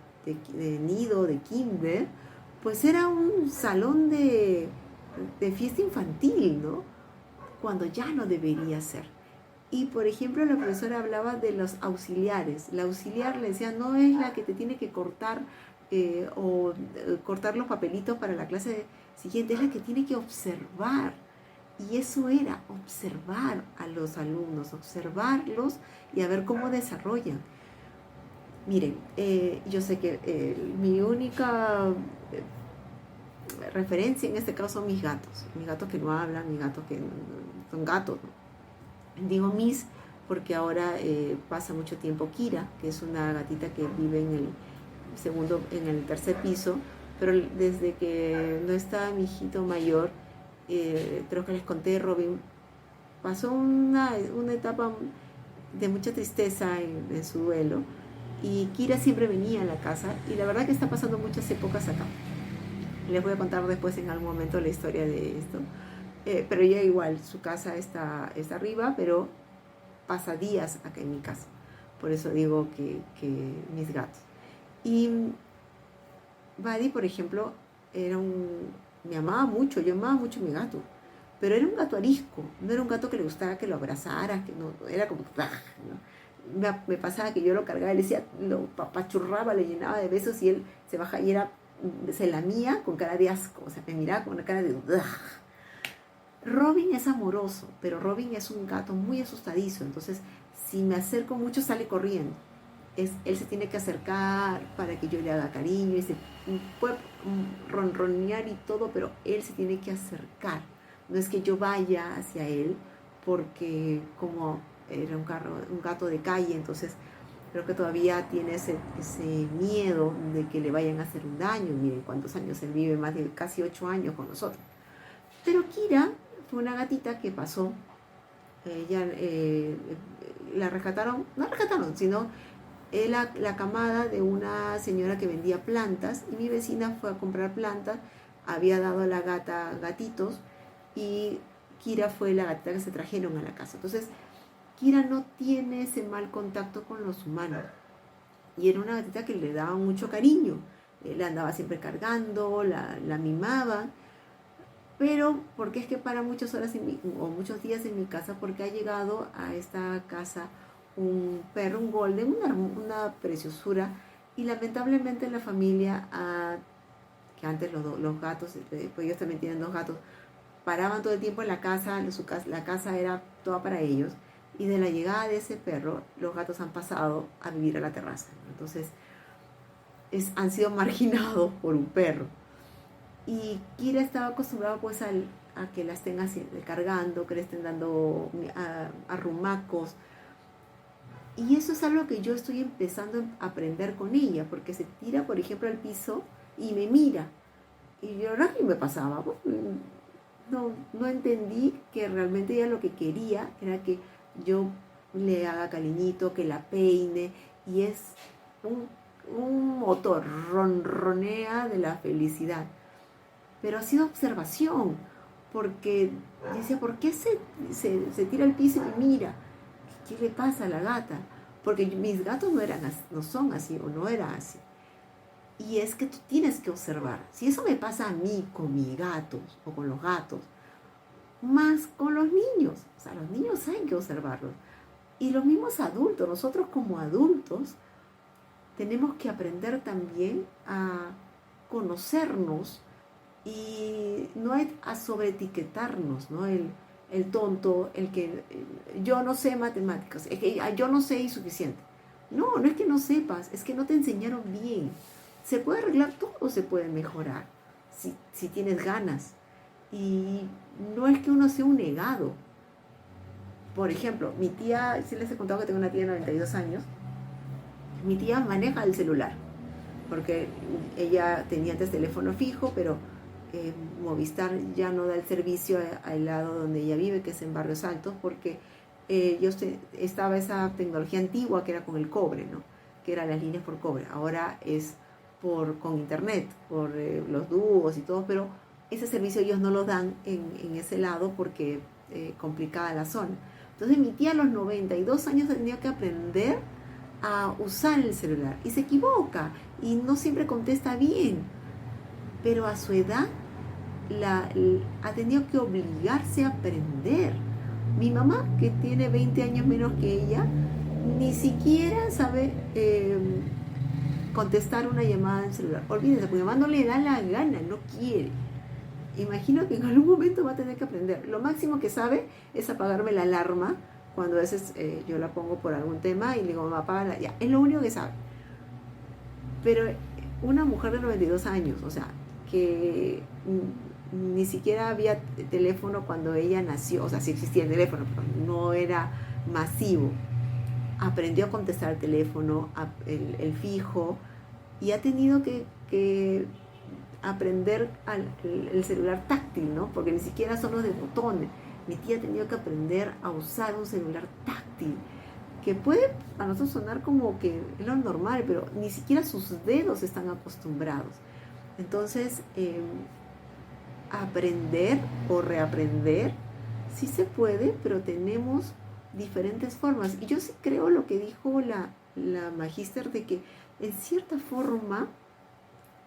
nido, de kinder, pues era un salón de fiesta infantil, ¿no? Cuando ya no debería ser. Y por ejemplo, la profesora hablaba de los auxiliares. La auxiliar le decía, no es la que te tiene que cortar cortar los papelitos para la clase siguiente, es la que tiene que observar. Y eso era observar a los alumnos, observarlos y a ver cómo desarrollan. Miren, yo sé que mi única referencia en este caso son mis gatos que no hablan, mis gatos que son gatos, ¿no? Digo mis porque ahora pasa mucho tiempo Kira, que es una gatita que vive en el tercer piso, pero desde que no está mi hijito mayor, creo que les conté, Robin pasó una etapa de mucha tristeza en su duelo, y Kira siempre venía a la casa, y la verdad que está pasando muchas épocas acá. Les voy a contar después en algún momento la historia de esto. Pero ella igual, su casa está arriba, pero pasa días acá en mi casa. Por eso digo que mis gatos. Y Buddy, por ejemplo, me amaba mucho, yo amaba mucho a mi gato. Pero era un gato arisco, no era un gato que le gustaba que lo abrazara, que no, era como, ¿no? Me pasaba que yo lo cargaba, le decía, lo papachurraba, le llenaba de besos y él se bajaba y se lamía con cara de asco, o sea, me miraba con una cara de... Robin es amoroso, pero Robin es un gato muy asustadizo, entonces si me acerco mucho sale corriendo. Él se tiene que acercar para que yo le haga cariño y se puede ronronear y todo, pero él se tiene que acercar. No es que yo vaya hacia él, porque como era un gato de calle, entonces creo que todavía tiene ese miedo de que le vayan a hacer un daño. Miren cuántos años él vive, más de casi 8 años con nosotros. Pero Kira fue una gatita que pasó, la rescataron, no rescataron, sino la camada de una señora que vendía plantas, y mi vecina fue a comprar plantas, había dado a la gata gatitos, y Kira fue la gatita que se trajeron a la casa. Entonces, Kira no tiene ese mal contacto con los humanos, y era una gatita que le daba mucho cariño, la andaba siempre cargando, la mimaba, pero porque es que para muchas horas o muchos días en mi casa, porque ha llegado a esta casa un perro, un golden, una preciosura, y lamentablemente en la familia, que antes los gatos, pues ellos también tienen dos gatos, paraban todo el tiempo en la casa, la casa era toda para ellos, y de la llegada de ese perro, los gatos han pasado a vivir a la terraza, ¿no? Entonces han sido marginados por un perro. Y Kira estaba acostumbrado pues a que la estén cargando, que le estén dando arrumacos. Y eso es algo que yo estoy empezando a aprender con ella, porque se tira, por ejemplo, al piso y me mira. Y yo, ¿verdad que me pasaba? No entendí que realmente ella lo que quería era que yo le haga cariñito, que la peine, y es un motor, ronronea de la felicidad. Pero ha sido observación, porque dice, ¿por qué se tira al piso y mira? ¿Qué le pasa a la gata? Porque mis gatos no son así, o no eran así. Y es que tú tienes que observar. Si eso me pasa a mí con mis gatos o con los gatos, más con los niños. O sea, los niños saben que observarlos. Y los mismos adultos, nosotros como adultos, tenemos que aprender también a conocernos y no a sobreetiquetarnos, ¿no? El tonto, el que yo no sé matemáticas, es que yo no sé y suficiente. No es que no sepas, es que no te enseñaron bien. Se puede arreglar todo, se puede mejorar, si tienes ganas. Y no es que uno sea un negado. Por ejemplo, mi tía, si les he contado que tengo una tía de 92 años, mi tía maneja el celular, porque ella tenía antes teléfono fijo, pero Movistar ya no da el servicio al lado donde ella vive, que es en Barrios Altos, porque estaba esa tecnología antigua que era con el cobre, ¿no? Que eran las líneas por cobre. Ahora es con internet, por los dúos y todo, pero ese servicio ellos no lo dan en ese lado porque complicada la zona. Entonces mi tía a los 92 años tenía que aprender a usar el celular y se equivoca y no siempre contesta bien, pero a su edad ha tenido que obligarse a aprender. Mi mamá, que tiene 20 años menos que ella, ni siquiera sabe contestar una llamada en celular. Olvídense, porque mi mamá no le da la gana, no quiere. Imagino que en algún momento va a tener que aprender. Lo máximo que sabe es apagarme la alarma cuando a veces yo la pongo por algún tema y le digo, mamá, apágala. Ya, es lo único que sabe. Pero una mujer de 92 años, o sea, que ni siquiera había teléfono cuando ella nació, o sea, sí existía el teléfono, pero no era masivo. Aprendió a contestar el teléfono, el fijo, y ha tenido que aprender el celular táctil, ¿no? Porque ni siquiera son los de botones. Mi tía ha tenido que aprender a usar un celular táctil, que puede a nosotros sonar como que es lo normal, pero ni siquiera sus dedos están acostumbrados. Entonces, aprender o reaprender sí se puede, pero tenemos diferentes formas. Y yo sí creo lo que dijo la magíster, de que en cierta forma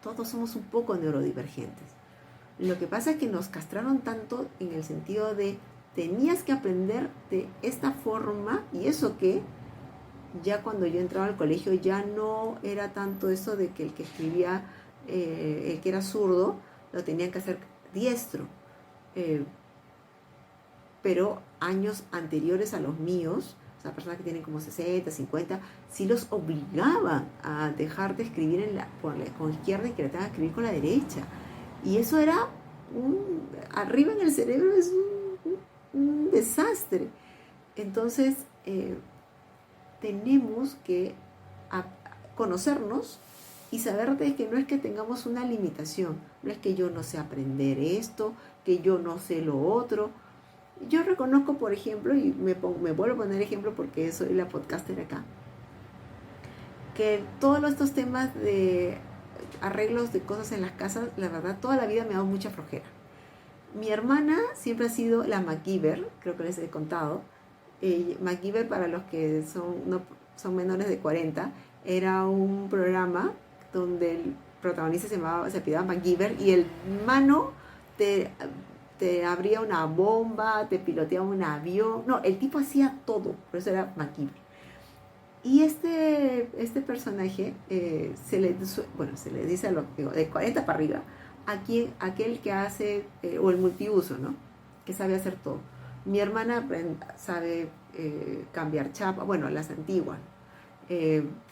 todos somos un poco neurodivergentes. Lo que pasa es que nos castraron tanto en el sentido de tenías que aprender de esta forma, y eso que ya cuando yo entraba al colegio ya no era tanto eso de que el que escribía, el que era zurdo, lo tenían que hacer diestro. Pero años anteriores a los míos, o sea, personas que tienen como 60, 50, sí los obligaban a dejar de escribir con izquierda y que le tengan que escribir con la derecha. Y eso era arriba en el cerebro es un desastre. Entonces, tenemos que conocernos y saber de que no es que tengamos una limitación, no es que yo no sé aprender esto, que yo no sé lo otro. Yo reconozco, por ejemplo, y me vuelvo a poner ejemplo porque soy la podcaster acá, que todos estos temas de arreglos de cosas en las casas, la verdad, toda la vida me ha dado mucha flojera. Mi hermana siempre ha sido la MacGyver, creo que les he contado. MacGyver, para los que son menores de 40, era un programa donde el protagonista se apellidaba MacGyver y el mano te abría una bomba, te piloteaba un avión. No, el tipo hacía todo, por eso era MacGyver. Y este personaje se le dice a los de 40 para arriba, aquel que hace, o el multiuso, ¿no? Que sabe hacer todo. Mi hermana sabe cambiar chapa, bueno, las antiguas,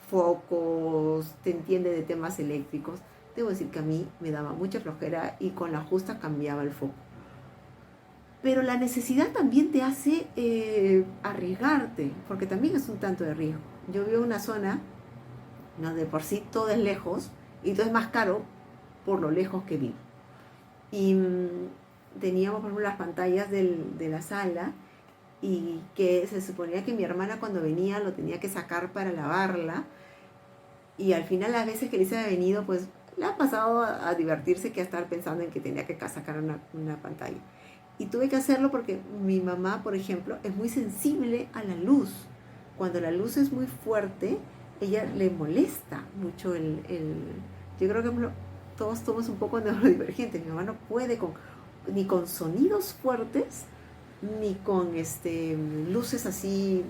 focos, te entiende de temas eléctricos. Debo decir que a mí me daba mucha flojera y con la justa cambiaba el foco. Pero la necesidad también te hace arriesgarte, porque también es un tanto de riesgo. Yo vivo en una zona donde por sí todo es lejos y todo es más caro por lo lejos que vivo. Y teníamos, por ejemplo, las pantallas de la sala y que se suponía que mi hermana cuando venía lo tenía que sacar para lavarla, y al final las veces que Lisa había venido, pues le ha pasado a divertirse que a estar pensando en que tenía que sacar una pantalla. Y tuve que hacerlo porque mi mamá, por ejemplo, es muy sensible a la luz. Cuando la luz es muy fuerte, ella le molesta mucho yo creo que todos somos un poco neurodivergentes. Mi mamá no puede ni con sonidos fuertes, ni con luces así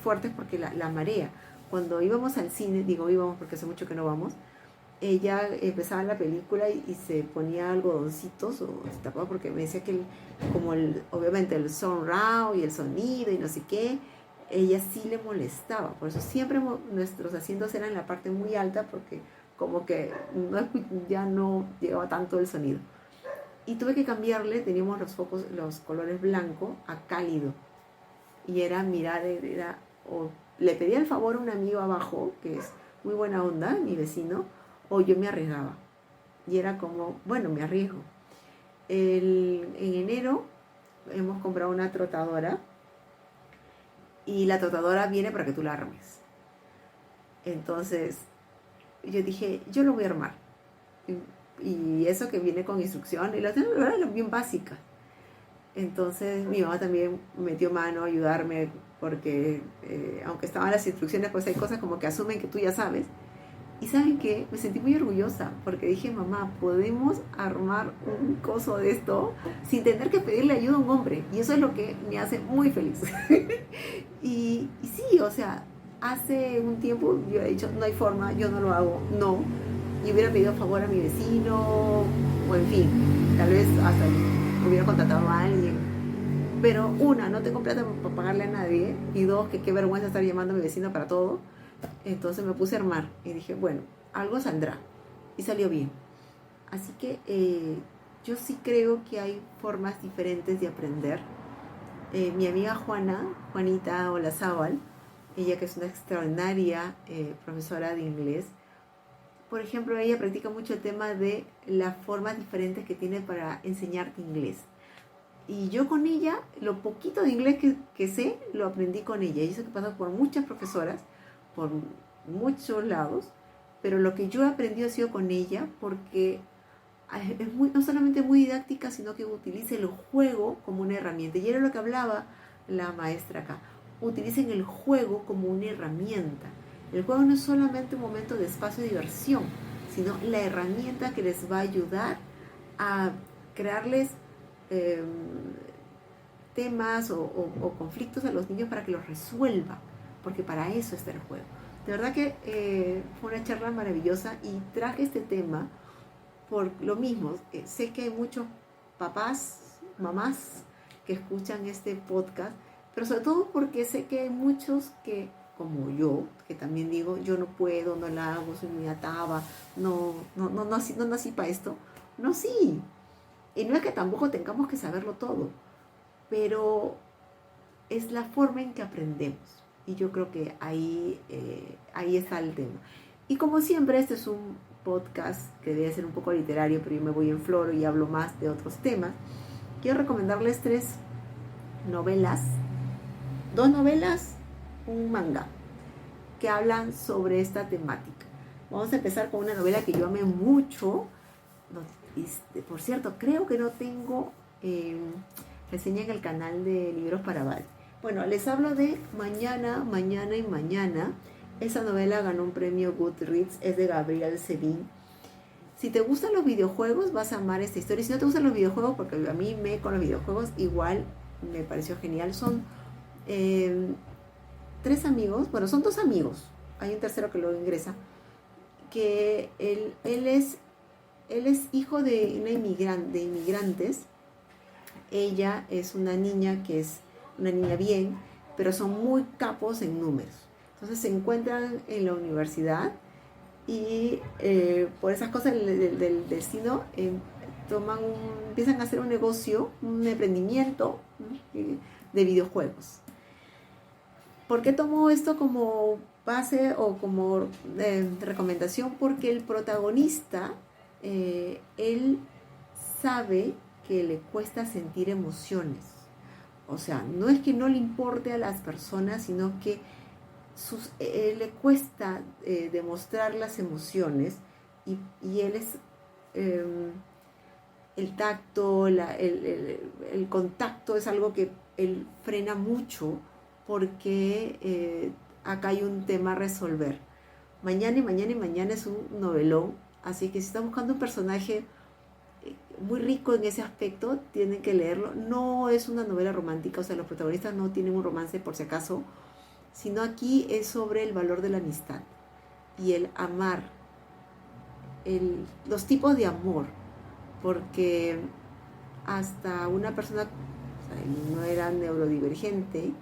fuertes porque la marea. Cuando íbamos al cine, digo íbamos porque hace mucho que no vamos, ella empezaba la película y se ponía algodoncitos o se tapaba porque me decía que obviamente el surround y el sonido y no sé qué, ella sí le molestaba. Por eso siempre nuestros asientos eran en la parte muy alta porque como que ya no llegaba tanto el sonido. Y tuve que cambiarle, teníamos los colores blanco a cálido. Y era mirar, o le pedía el favor a un amigo abajo, que es muy buena onda, mi vecino, o yo me arriesgaba. Y era como, bueno, me arriesgo. En enero hemos comprado una trotadora y la trotadora viene para que tú la armes. Entonces yo dije, yo lo voy a armar. Y eso que viene con instrucción, y las eran bien básicas. Entonces mi mamá también metió mano a ayudarme porque aunque estaban las instrucciones, pues hay cosas como que asumen que tú ya sabes. Y ¿saben qué? Me sentí muy orgullosa porque dije, mamá, podemos armar un coso de esto sin tener que pedirle ayuda a un hombre. Y eso es lo que me hace muy feliz. y sí, o sea, hace un tiempo yo he dicho, no hay forma, yo no lo hago, no. Y hubiera pedido favor a mi vecino, o en fin, tal vez hasta hubiera contratado a alguien. Pero no tengo plata para pagarle a nadie. Y dos, que qué vergüenza estar llamando a mi vecino para todo. Entonces me puse a armar y dije, bueno, algo saldrá. Y salió bien. Así que yo sí creo que hay formas diferentes de aprender. Mi amiga Juanita Olazábal, ella que es una extraordinaria profesora de inglés, por ejemplo, ella practica mucho el tema de las formas diferentes que tiene para enseñarte inglés. Y yo con ella, lo poquito de inglés que sé, lo aprendí con ella. Y eso que pasa por muchas profesoras, por muchos lados, pero lo que yo he aprendido ha sido con ella porque es no solamente muy didáctica, sino que utiliza el juego como una herramienta. Y era lo que hablaba la maestra acá. Utilicen el juego como una herramienta. El juego no es solamente un momento de espacio de diversión, sino la herramienta que les va a ayudar a crearles temas o conflictos a los niños para que los resuelvan, porque para eso está el juego. De verdad que fue una charla maravillosa y traje este tema por lo mismo. Sé que hay muchos papás, mamás que escuchan este podcast, pero sobre todo porque sé que hay muchos que, como yo, que también digo, yo no puedo, no la hago, soy muy ataba, no nací para esto. No, sí. Y no es que tampoco tengamos que saberlo todo, pero es la forma en que aprendemos. Y yo creo que ahí está el tema. Y como siempre, este es un podcast que debe ser un poco literario, pero yo me voy en floro y hablo más de otros temas. Quiero recomendarles 3 novelas, 2 novelas, un manga, que hablan sobre esta temática. Vamos a empezar con una novela que yo amé mucho. Por cierto, creo que no tengo reseña en el canal de Libros para Bali. Bueno, les hablo de Mañana, Mañana y Mañana. Esa novela ganó un premio Goodreads, es de Gabriel Sevin. Si te gustan los videojuegos, vas a amar esta historia. Si no te gustan los videojuegos, porque a mí con los videojuegos igual me pareció genial. Son tres amigos, bueno, son dos amigos, hay un tercero que luego ingresa, que él es hijo de una de inmigrantes. Ella es una niña que es una niña bien, pero son muy capos en números. Entonces se encuentran en la universidad y por esas cosas del destino empiezan a hacer un negocio, un emprendimiento, ¿no?, de videojuegos. ¿Por qué tomo esto como base o como recomendación? Porque el protagonista, él sabe que le cuesta sentir emociones. O sea, no es que no le importe a las personas, sino que le cuesta demostrar las emociones y él es el tacto, el contacto es algo que él frena mucho porque acá hay un tema a resolver. Mañana y mañana y mañana es un novelón, así que si están buscando un personaje muy rico en ese aspecto, tienen que leerlo. No es una novela romántica, o sea, los protagonistas no tienen un romance por si acaso, sino aquí es sobre el valor de la amistad y el amar, los tipos de amor, porque hasta una persona, o sea, no era neurodivergente,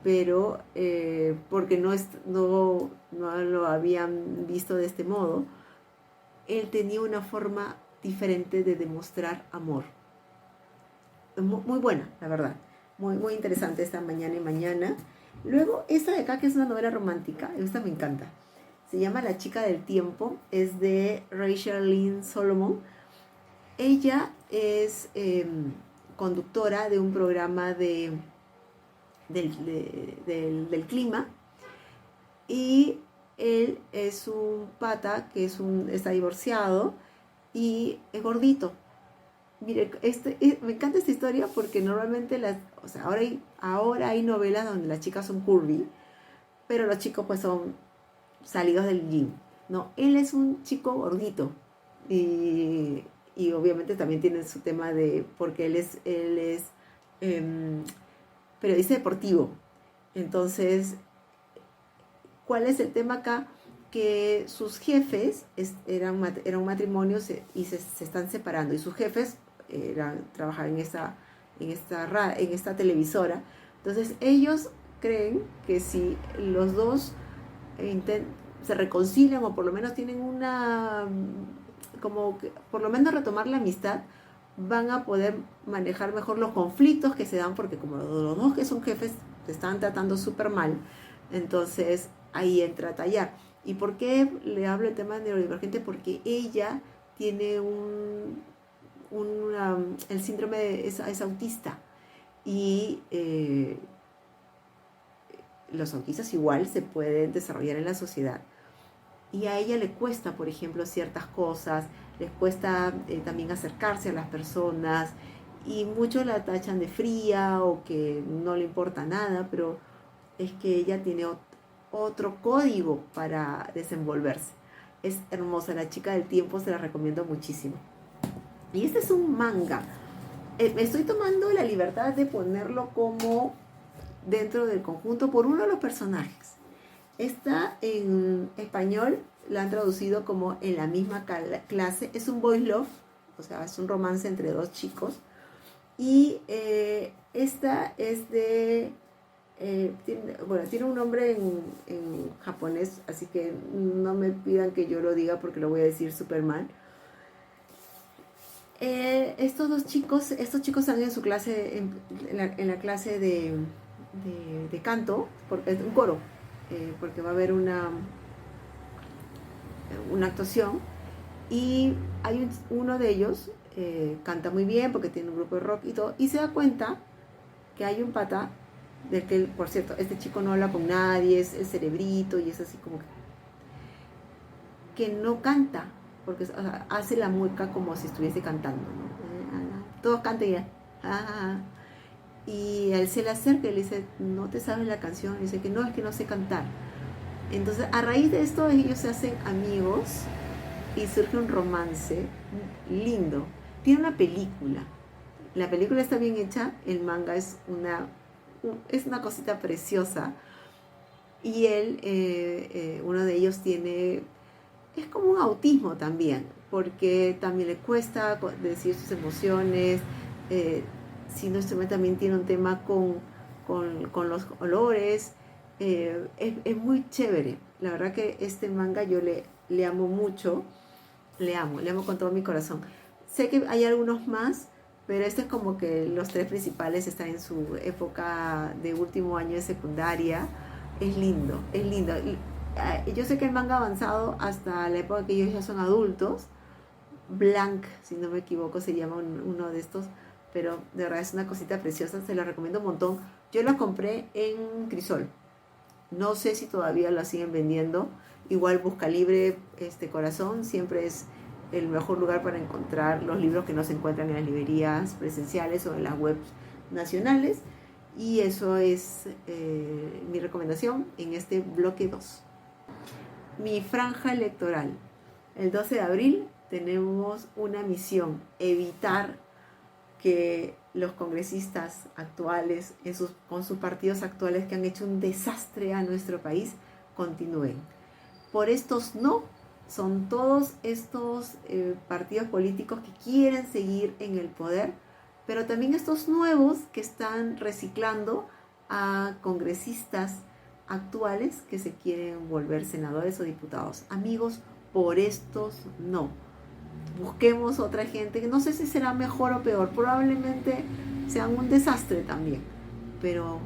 pero porque no lo habían visto de este modo, él tenía una forma diferente de demostrar amor. Muy buena, la verdad. Muy, muy interesante esta Mañana y Mañana. Luego, esta de acá, que es una novela romántica, esta me encanta. Se llama La chica del tiempo, es de Rachel Lynn Solomon. Ella es conductora de un programa del clima, y él es un pata que está divorciado y es gordito. Mire, me encanta esta historia porque normalmente o sea, ahora hay novelas donde las chicas son curvy, pero los chicos pues son salidos del gym. No, él es un chico gordito y obviamente también tiene su tema porque él es periodista deportivo. Entonces, ¿cuál es el tema acá? Que sus jefes eran un matrimonio y se están separando, y sus jefes trabajaban en esta televisora. Entonces ellos creen que si los dos se reconcilian, o por lo menos tienen como que por lo menos retomar la amistad, van a poder manejar mejor los conflictos que se dan, porque como los dos que son jefes se están tratando súper mal, entonces ahí entra a tallar. ¿Y por qué le hablo del tema neurodivergente? Porque ella tiene el síndrome es autista, y los autistas igual se pueden desarrollar en la sociedad, y a ella le cuesta, por ejemplo, ciertas cosas, les cuesta también acercarse a las personas, y muchos la tachan de fría o que no le importa nada, pero es que ella tiene otro código para desenvolverse. Es hermosa, La chica del tiempo, se la recomiendo muchísimo. Y este es un manga. Me estoy tomando la libertad de ponerlo como dentro del conjunto por uno de los personajes. Está en español, la han traducido como En la misma clase. Es un boy love, o sea, es un romance entre dos chicos. Y esta es de... tiene un nombre en japonés, así que no me pidan que yo lo diga porque lo voy a decir súper mal. Estos chicos están en su clase, en la clase de canto, porque es un coro, porque va a haber una actuación, y hay uno de ellos canta muy bien porque tiene un grupo de rock y todo, y se da cuenta que hay un pata del que, por cierto, este chico no habla con nadie, es el cerebrito y es así como que no canta, porque, o sea, hace la mueca como si estuviese cantando, ¿no? Todos cantan ya. Y él se le acerca y le dice, ¿no te sabes la canción? Y dice que no, es que no sé cantar. Entonces, a raíz de esto, ellos se hacen amigos y surge un romance lindo. Tiene una película. La película está bien hecha, el manga es una cosita preciosa. Y él, uno de ellos es como un autismo también, porque también le cuesta decir sus emociones. Si no estoy mal, también tiene un tema con los olores. Es muy chévere. La verdad que este manga yo le amo mucho. Le amo con todo mi corazón. Sé que hay algunos más, pero este es como que los tres principales están en su época de último año de secundaria. Es lindo, es lindo. Yo sé que el manga ha avanzado hasta la época que ellos ya son adultos. Blank, si no me equivoco, se llama uno de estos, pero de verdad es una cosita preciosa, se la recomiendo un montón. Yo la compré en Crisol, no sé si todavía la siguen vendiendo. Igual Busca Libre, Corazón, siempre es el mejor lugar para encontrar los libros que no se encuentran en las librerías presenciales o en las webs nacionales. Y eso es mi recomendación en este bloque 2. Mi franja electoral. El 12 de abril tenemos una misión: evitar que los congresistas actuales, con sus partidos actuales que han hecho un desastre a nuestro país, continúen. Por estos no, son todos estos partidos políticos que quieren seguir en el poder, pero también estos nuevos que están reciclando a congresistas actuales que se quieren volver senadores o diputados. Amigos, por estos no. Busquemos otra gente que no sé si será mejor o peor, probablemente sean un desastre también, pero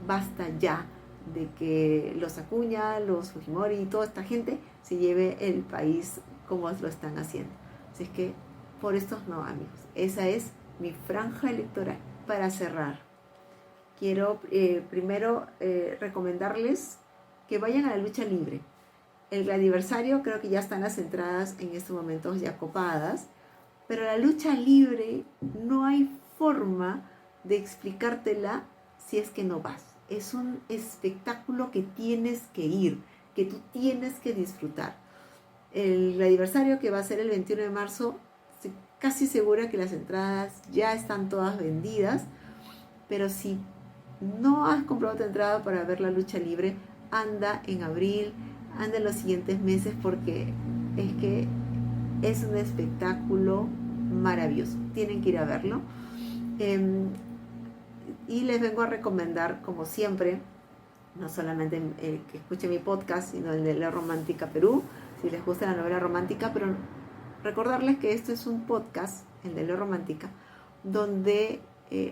basta ya de que los Acuña, los Fujimori y toda esta gente se lleve el país como lo están haciendo. Así es que por estos no, amigos. Esa es mi franja electoral. Para cerrar, quiero primero recomendarles que vayan a la lucha libre. El aniversario, creo que ya están las entradas en estos momentos ya copadas, pero la lucha libre no hay forma de explicártela si es que no vas. Es un espectáculo que tienes que ir, que tú tienes que disfrutar. El aniversario, que va a ser el 21 de marzo, casi segura que las entradas ya están todas vendidas, pero si no has comprado tu entrada para ver la lucha libre, anda en abril, anda en los siguientes meses, porque es que es un espectáculo maravilloso. Tienen que ir a verlo. Y les vengo a recomendar, como siempre, no solamente el que escuche mi podcast, sino el de La Romántica Perú, si les gusta la novela romántica, pero recordarles que esto es un podcast, el de La Romántica, donde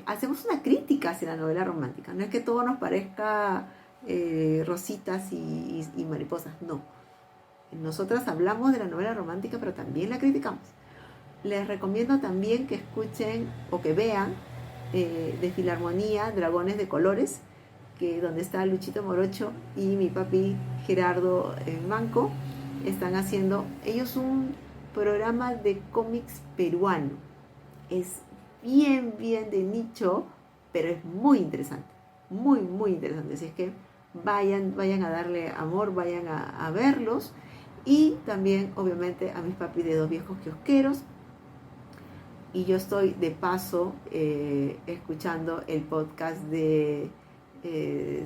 hacemos una crítica hacia la novela romántica. No es que todo nos parezca rositas y mariposas, no. Nosotras hablamos de la novela romántica, pero también la criticamos. Les recomiendo también que escuchen o que vean de Filarmonía, Dragones de Colores, donde está Luchito Morocho y mi papi Gerardo Manco. Están haciendo ellos un programa de cómics peruano. Es bien de nicho, pero es muy interesante, muy interesante. Así es que vayan a darle amor, vayan a verlos. Y también, obviamente, a mis papis de Dos Viejos Kiosqueros. Y yo estoy de paso escuchando el podcast de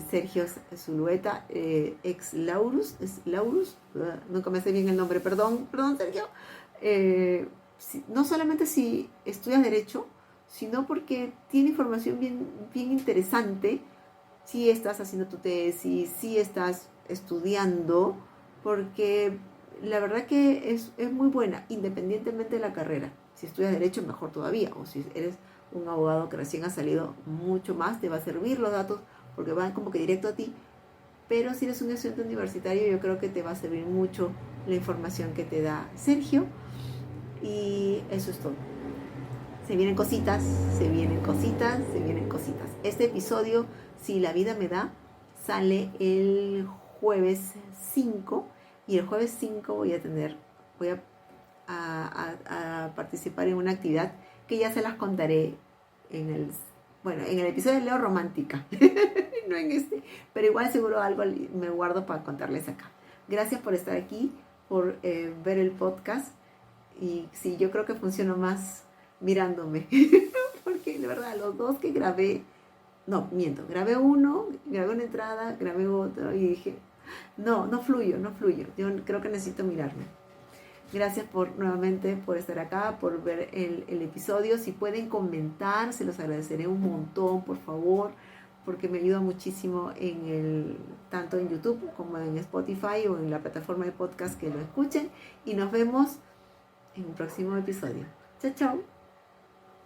Sergio Zulueta, ex Laurus, nunca me sé bien el nombre, perdón Sergio. No solamente si estudias Derecho, sino porque tiene información bien interesante si estás haciendo tu tesis, si estás estudiando, porque la verdad que es muy buena, independientemente de la carrera. Si estudias Derecho, mejor todavía, o si eres un abogado que recién ha salido, mucho más te va a servir los datos, porque van como que directo a ti. Pero si eres un estudiante universitario, yo creo que te va a servir mucho la información que te da Sergio. Y eso es todo. Se vienen cositas. Este episodio, si la vida me da, sale el jueves 5. Y el jueves 5 voy a participar en una actividad que ya se las contaré en el episodio de Leo Romántica. No en este, pero igual seguro algo me guardo para contarles acá. Gracias por estar aquí, por ver el podcast. Y sí, yo creo que funcionó más mirándome, porque de verdad los dos que grabé No, miento, grabé uno, grabé una entrada, grabé otro y dije, no fluyo. Yo creo que necesito mirarme. Gracias nuevamente por estar acá, por ver el episodio. Si pueden comentar, se los agradeceré un montón, por favor, porque me ayuda muchísimo tanto en YouTube como en Spotify o en la plataforma de podcast que lo escuchen. Y nos vemos en un próximo episodio. Chao, chao.